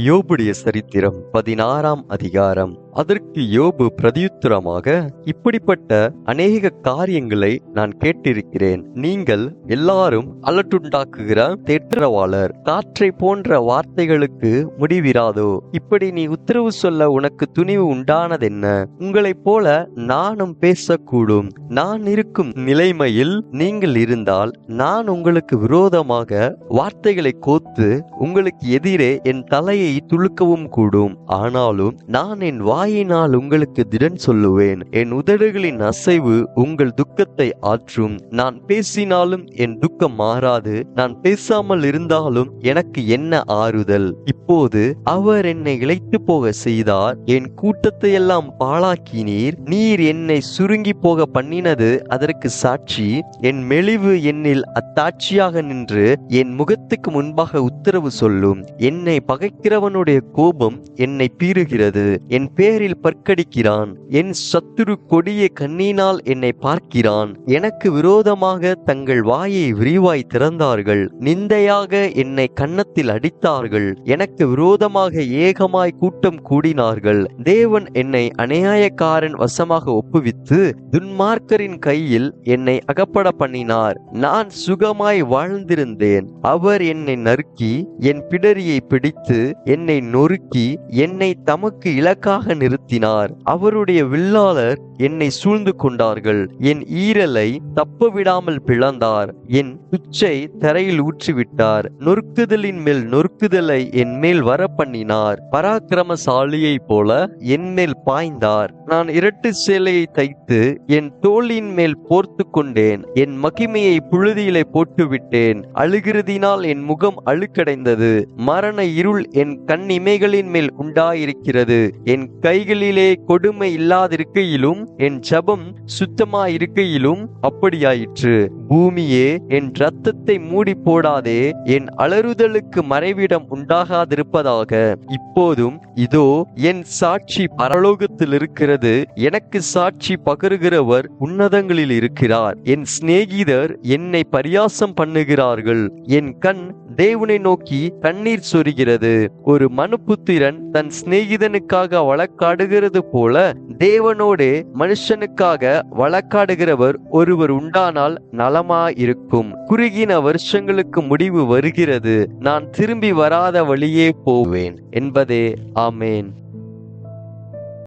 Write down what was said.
யோபுடைய சரித்திரம் 16ஆம் அதிகாரம். அதற்கு யோபு பிரதியுத்தரமாக, இப்படிப்பட்ட அநேக காரியங்களை நான் கேட்டிருக்கிறேன். நீங்கள் எல்லாரும் அலட்டுண்டாக்குகிற தேற்றவாளர். காற்றை போன்ற வார்த்தைகளுக்கு முடிவிராதோ? இப்படி நீ உத்தரவு சொல்ல உனக்கு துணிவு உண்டானதென்ன? உங்களைப் போல நானும் பேசக்கூடும். நான் இருக்கும் நிலைமையில் நீங்கள் இருந்தால் நான் உங்களுக்கு விரோதமாக வார்த்தைகளை கோத்து உங்களுக்கு எதிரே என் தலையை துளுக்கவும் கூடும். ஆனாலும் நான் என் வாயினால் உங்களுக்கு திடன் சொல்லுவேன். என் உதடுகளின் அசைவு உங்கள் துக்கத்தை ஆற்றும். நான் பேசினாலும் என் துக்கம் மாறாது. நான் பேசாமல் இருந்தாலும் எனக்கு என்ன ஆறுதல்? இப்போது அவர் என்னை இளைத்து போக செய்தார். என் கூட்டத்தை எல்லாம் பாழாக்கினீர். நீர் என்னை சுருங்கி போக பண்ணினது அதற்கு சாட்சி. என் மெலிவு என்னில் அத்தாட்சியாக நின்று என் முகத்துக்கு முன்பாக உத்தரவு சொல்லும். என்னை பகைக்கிறவனுடைய கோபம் என்னை பீறுகிறது. என் பேரில் பற்கடிக்கிறான். என் சத்துரு கொடிய கண்ணினால் என்னை பார்க்கிறான். எனக்கு விரோதமாக தங்கள் வாயை விரிவாய் திறந்தார்கள். நிந்தையாக என்னை கன்னத்தில் அடித்தார்கள். எனக்கு விரோதமாக ஏகமாய் கூட்டம் கூடினார்கள். தேவன் என்னை அநியாயக்காரன் வசமாக ஒப்புவித்து துன்மார்க்கரின் கையில் என்னை அகப்பட பண்ணினார். நான் சுகமாய் வாழ்ந்திருந்தேன். அவர் என்னை நறுக்கி என் பிடரியை பிடித்து என்னை நொறுக்கி என்னை தமக்கு இலக்காக நிறுத்தினார். அவருடைய வில்லாளர் என்னை சூழ்ந்து கொண்டார்கள். என் ஈரலை தப்ப விடாமல் பிளந்தார். என் குச்சை தரையில் ஊற்றிவிட்டார். நொறுக்குதலின் மேல் நொறுக்குதலை என் மேல் வர பண்ணினார். பராக்கிரமசாலியை போல என் மேல் பாய்ந்தார். நான் இரட்டு சேலையை தைத்து என் தோளின் மேல் போர்த்து கொண்டேன். என் மகிமையை புழுதியிலே போட்டுவிட்டேன். அழுகிறதினால் என் முகம் அழுக்கடைந்தது. மரண இருள் என் கண் இமைகளின் மேல் உண்டாயிருக்கிறது. என் கைகளிலே கொடுமை இல்லாதிருக்கையிலும் என் ஜபம் சுத்தமாயிருக்கையிலும் அப்படியாயிற்று. பூமியே, என் இரத்தத்தை மூடி போடாதே. என் அலறுதலுக்கு மறைவிடம் உண்டாகாதிருப்பதாக. இப்போதும் இதோ என் சாட்சி பரலோகத்தில் இருக்கிறது. எனக்கு சாட்சி பகருகிறவர் உன்னதங்களில் இருக்கிறார். என் சிநேகிதர் என்னை பரியாசம் பண்ணுகிறார்கள். என் கண் தேவனை நோக்கி கண்ணீர் சொரிகிறது. ஒரு மனுபுத்திரன் தன் சிநேகிதனுக்காக வழக்காடுகிறது போல தேவனோடே மனுஷனுக்காக வழக்காடுகிறவர் ஒருவர் உண்டானால் நலமாயிருக்கும். குறுகின வருஷங்களுக்கு முடிவு வருகிறது. நான் திரும்பி வராத வழியே போவேன் என்பதே. ஆமேன்.